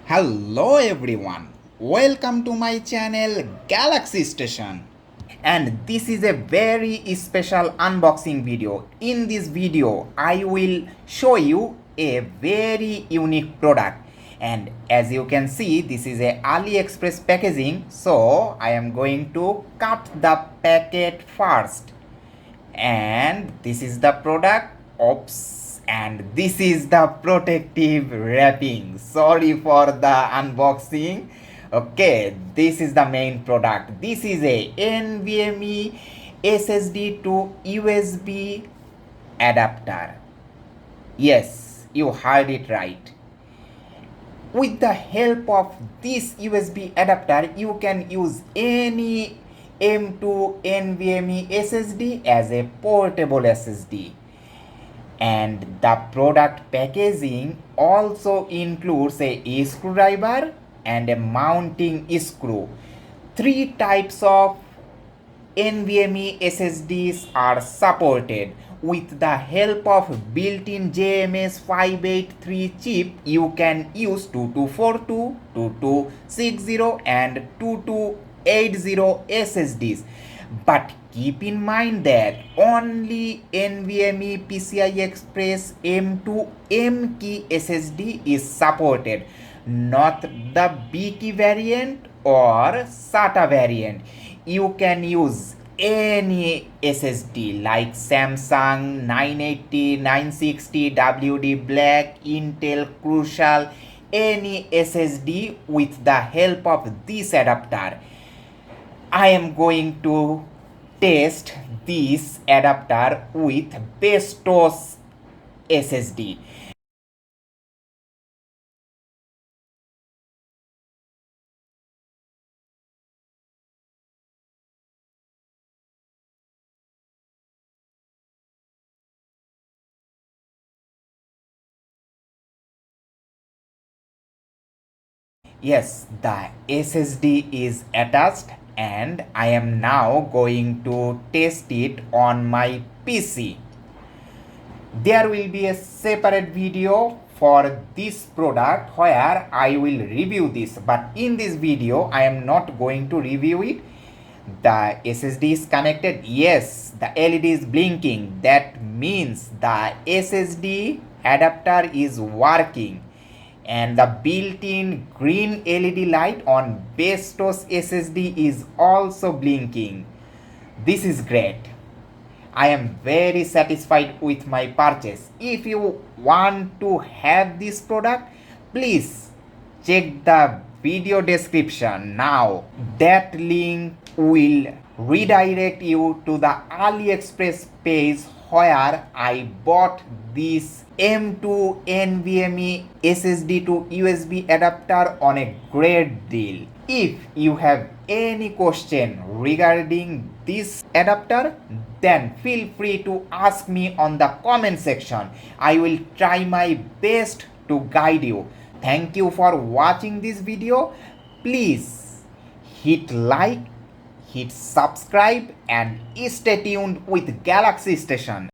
Hello everyone, welcome to my channel Galaxy Station, and this is a very special unboxing video. In this video I will show you a very unique product, and as you can see this is a AliExpress packaging, so I am going to cut the packet first, and this is the product. Oops, and this is the protective wrapping. Sorry for the unboxing. Okay, this is the main product. This is a NVMe SSD to USB adapter. Yes, you heard it right. With the help of this USB adapter, you can use any M.2 NVMe SSD as a portable SSD. And the product packaging also includes a screwdriver and a mounting screw. Three types of NVMe SSDs are supported. With the help of built-in JMS 583 chip, you can use 2242, 2260 and 2280 SSDs. But keep in mind that only NVMe PCI Express M.2 M key SSD is supported, not the B key variant or SATA variant. You can use any SSD like Samsung 980, 960, WD Black, Intel Crucial, any SSD with the help of this adapter. I am going to test this adapter with M.2 SSD. Yes, the SSD is attached and I am now going to test it on my PC. There will be a separate video for this product where I will review this, but in this video I am not going to review it. The SSD is connected. Yes, the LED is blinking. That means the SSD adapter is working, and the built-in green LED light on M.2 SSD is also blinking. This is great. I am very satisfied with my purchase. If you want to have this product, please check the video description now. That link will redirect you to the AliExpress page where I bought this M.2 NVMe SSD to USB adapter on a great deal. If you have any question regarding this adapter, then feel free to ask me on the comment section. I will try my best to guide you. Thank you for watching this video. Please hit like, hit subscribe and stay tuned with Galaxy Station.